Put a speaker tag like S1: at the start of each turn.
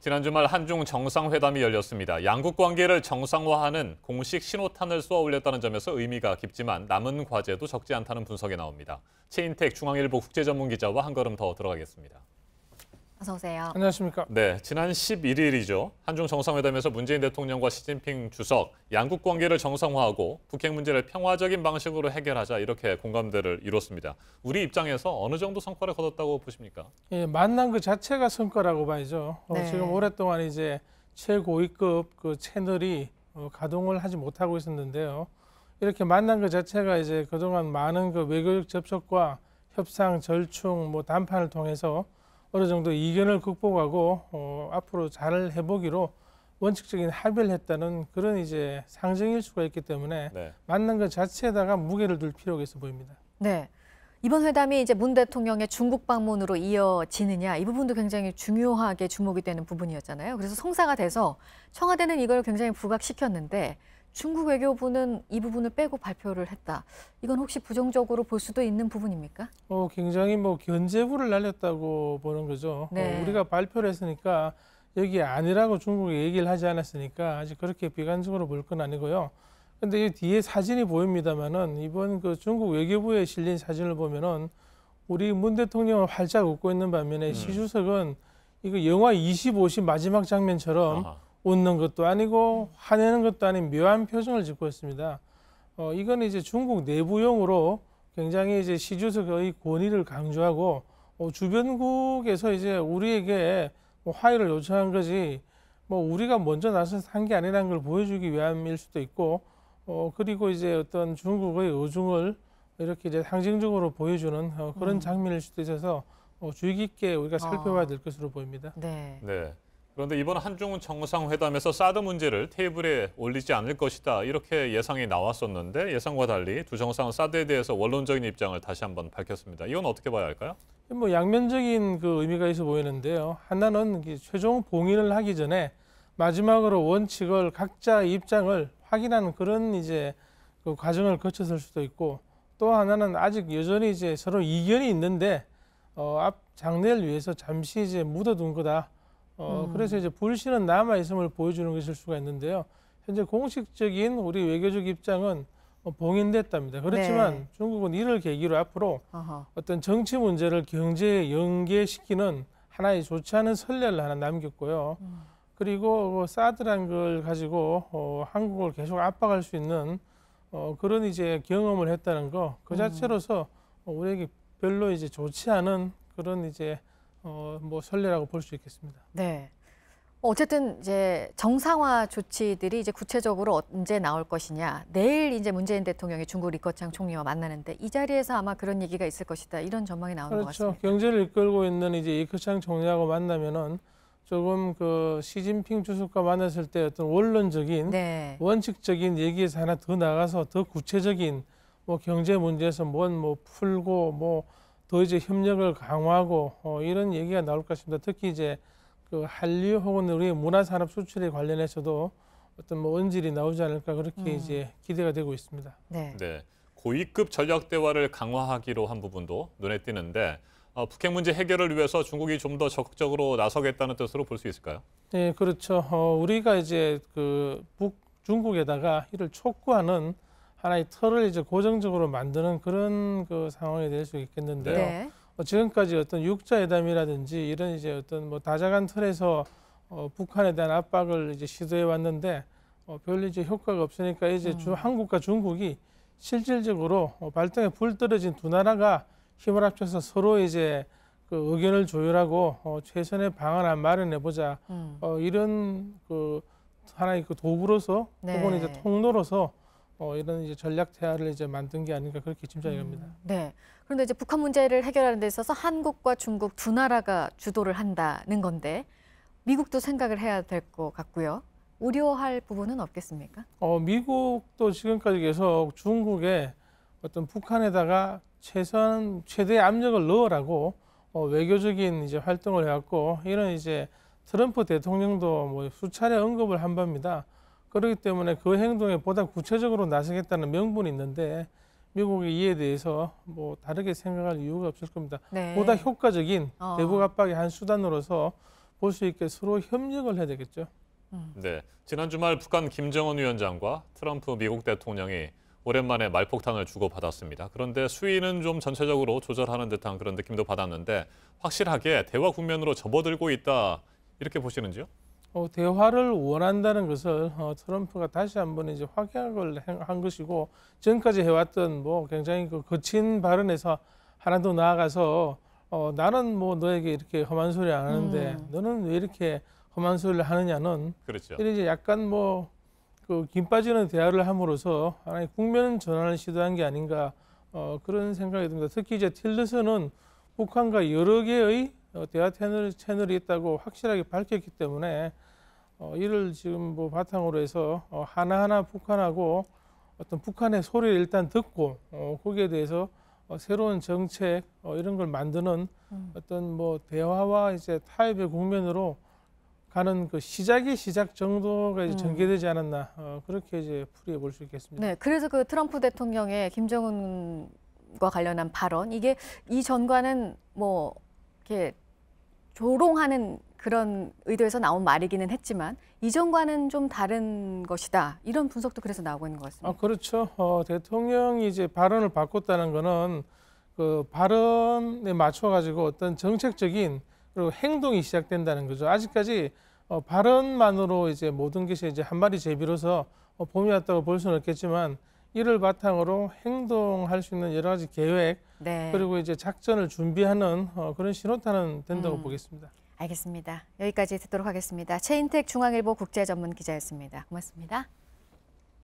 S1: 지난 주말 한중 정상회담이 열렸습니다. 양국 관계를 정상화하는 공식 신호탄을 쏘아 올렸다는 점에서 의미가 깊지만 남은 과제도 적지 않다는 분석이 나옵니다. 최인택 중앙일보 국제전문기자와 한 걸음 더 들어가겠습니다.
S2: 어서 오세요.
S3: 안녕하십니까.
S1: 네, 지난 11일이죠. 한중 정상회담에서 문재인 대통령과 시진핑 주석, 양국 관계를 정상화하고 북핵 문제를 평화적인 방식으로 해결하자 이렇게 공감대를 이뤘습니다. 우리 입장에서 어느 정도 성과를 거뒀다고 보십니까?
S3: 예, 만난 그 자체가 성과라고 봐야죠.
S2: 네.
S3: 지금 오랫동안 이제 최고위급 그 채널이 가동을 하지 못하고 있었는데요. 이렇게 만난 그 자체가 이제 그동안 많은 그 외교적 접촉과 협상, 절충,談판을 통해서 어느 정도 이견을 극복하고 앞으로 잘 해보기로 원칙적인 합의를 했다는 그런 이제 상징일 수가 있기 때문에 만난 것 자체에다가 무게를 둘 필요가 있어 보입니다.
S2: 네. 이번 회담이 이제 문 대통령의 중국 방문으로 이어지느냐 이 부분도 굉장히 중요하게 주목이 되는 부분이었잖아요. 그래서 성사가 돼서 청와대는 이걸 굉장히 부각시켰는데 중국 외교부는 이 부분을 빼고 발표를 했다. 이건 혹시 부정적으로 볼 수도 있는 부분입니까?
S3: 굉장히 견제부를 날렸다고 보는 거죠.
S2: 네.
S3: 우리가 발표를 했으니까 여기 아니라고 중국이 얘기를 하지 않았으니까 아직 그렇게 비관적으로 볼 건 아니고요. 근데 이 뒤에 사진이 보입니다만은 이번 그 중국 외교부에 실린 사진을 보면은 우리 문 대통령은 활짝 웃고 있는 반면에 시 주석은 이거 영화 25시 마지막 장면처럼 웃는 것도 아니고 화내는 것도 아닌 묘한 표정을 짓고 있습니다. 이건 이제 중국 내부용으로 굉장히 이제 시 주석의 권위를 강조하고 주변국에서 이제 우리에게 화해를 요청한 거지 우리가 먼저 나서서 한 게 아니라는 걸 보여주기 위함일 수도 있고 그리고 이제 어떤 중국의 의중을 이렇게 이제 상징적으로 보여주는 그런 장면일 수도 있어서 주의 깊게 우리가 살펴봐야 될 것으로 보입니다.
S1: 네. 그런데 이번 한중 정상회담에서 사드 문제를 테이블에 올리지 않을 것이다 이렇게 예상이 나왔었는데 예상과 달리 두 정상은 사드에 대해서 원론적인 입장을 다시 한번 밝혔습니다. 이건 어떻게 봐야 할까요?
S3: 양면적인 그 의미가 있어 보이는데요. 하나는 최종 봉인을 하기 전에 마지막으로 원칙을 각자 입장을 확인하는 그런 이제 그 과정을 거쳤을 수도 있고 또 하나는 아직 여전히 이제 서로 이견이 있는데 앞 장래를 위해서 잠시 이제 묻어둔 거다. 그래서 이제 불씨는 남아 있음을 보여주는 것일 수가 있는데요. 현재 공식적인 우리 외교적 입장은 봉인됐답니다. 그렇지만 중국은 이를 계기로 앞으로 어떤 정치 문제를 경제에 연계시키는 하나의 좋지 않은 선례를 하나 남겼고요. 그리고 사드란 걸 가지고 한국을 계속 압박할 수 있는 그런 이제 경험을 했다는 거 그 자체로서 우리에게 별로 이제 좋지 않은 그런 이제 선례라고 볼 수 있겠습니다.
S2: 네. 어쨌든 이제 정상화 조치들이 이제 구체적으로 언제 나올 것이냐. 내일 이제 문재인 대통령이 중국 리커창 총리와 만나는데 이 자리에서 아마 그런 얘기가 있을 것이다. 이런 전망이 나오는 것 같습니다.
S3: 그렇죠. 경제를 이끌고 있는 이제 리커창 총리하고 만나면은 조금 그 시진핑 주석과 만났을 때 어떤 원론적인 원칙적인 얘기에서 하나 더 나가서 더 구체적인 경제 문제에서 풀고 더 이제 협력을 강화하고 이런 얘기가 나올 것입니다. 특히 이제 그 한류 혹은 우리 문화산업 수출에 관련해서도 어떤 언질이 나오지 않을까 그렇게 이제 기대가 되고 있습니다.
S1: 네. 고위급 전략 대화를 강화하기로 한 부분도 눈에 띄는데 북핵 문제 해결을 위해서 중국이 좀 더 적극적으로 나서겠다는 뜻으로 볼 수 있을까요?
S3: 네, 그렇죠. 우리가 이제 그 중국에다가 이를 촉구하는 하나의 틀을 이제 고정적으로 만드는 그런 그 상황이 될 수 있겠는데요. 지금까지 어떤 육자회담이라든지 이런 이제 어떤 다자간 틀에서 북한에 대한 압박을 이제 시도해 왔는데 별로 이제 효과가 없으니까 이제 한국과 중국이 실질적으로 발등에 불 떨어진 두 나라가 힘을 합쳐서 서로 이제 그 의견을 조율하고 최선의 방안을 마련해 보자. 이런 그 하나의 그 도구로서 혹은 이제 통로로서 이런 이제 전략 대화를 이제 만든 게 아닌가 그렇게 짐작이 갑니다.
S2: 네. 그런데 이제 북한 문제를 해결하는 데 있어서 한국과 중국 두 나라가 주도를 한다는 건데 미국도 생각을 해야 될 것 같고요. 우려할 부분은 없겠습니까?
S3: 미국도 지금까지 계속 중국에 어떤 북한에다가 최대의 압력을 넣으라고 외교적인 이제 활동을 해왔고 이런 이제 트럼프 대통령도 수차례 언급을 한 바입니다. 그렇기 때문에 그 행동에 보다 구체적으로 나서겠다는 명분이 있는데 미국이 이에 대해서 다르게 생각할 이유가 없을 겁니다. 보다 효과적인 대북 압박의 한 수단으로서 볼 수 있게 서로 협력을 해야 되겠죠.
S1: 네, 지난 주말 북한 김정은 위원장과 트럼프 미국 대통령이 오랜만에 말폭탄을 주고받았습니다. 그런데 수위는 좀 전체적으로 조절하는 듯한 그런 느낌도 받았는데 확실하게 대화 국면으로 접어들고 있다 이렇게 보시는지요?
S3: 대화를 원한다는 것을 트럼프가 다시 한번 이제 확약을 한 것이고 지금까지 해왔던 뭐 굉장히 그 거친 발언에서 하나 더 나아가서 나는 뭐 너에게 이렇게 험한 소리 안 하는데 너는 왜 이렇게 험한 소리를 하느냐는
S1: 그렇죠.
S3: 이런 이제 약간 뭐 그 김 빠지는 대화를 함으로써 하나의 국면 전환을 시도한 게 아닌가 그런 생각이 듭니다. 특히 이제 틸러슨은 북한과 여러 개의 대화 채널이 있다고 확실하게 밝혔기 때문에 이를 지금 뭐 바탕으로 해서 하나하나 북한하고 어떤 북한의 소리를 일단 듣고 거기에 대해서 새로운 정책 이런 걸 만드는 어떤 뭐 대화와 이제 타협의 국면으로 가는 그 시작 정도가 이제 전개되지 않았나 그렇게 이제 풀이해 볼 수 있겠습니다.
S2: 네, 그래서 그 트럼프 대통령의 김정은과 관련한 발언 이게 이전과는 뭐 이렇게 조롱하는 그런 의도에서 나온 말이기는 했지만 이전과는 좀 다른 것이다 이런 분석도 그래서 나오고 있는 것 같습니다.
S3: 그렇죠. 대통령이 이제 발언을 바꿨다는 거는 그 발언에 맞춰 가지고 어떤 정책적인 그리고 행동이 시작된다는 거죠. 아직까지 발언만으로 이제 모든 것이 이제 한 마리 제비로서 봄이 왔다고 볼 수는 없겠지만 이를 바탕으로 행동할 수 있는 여러 가지 계획
S2: 네.
S3: 그리고 이제 작전을 준비하는 그런 신호탄은 된다고 보겠습니다.
S2: 알겠습니다. 여기까지 듣도록 하겠습니다. 최인택 중앙일보 국제전문 기자였습니다. 고맙습니다.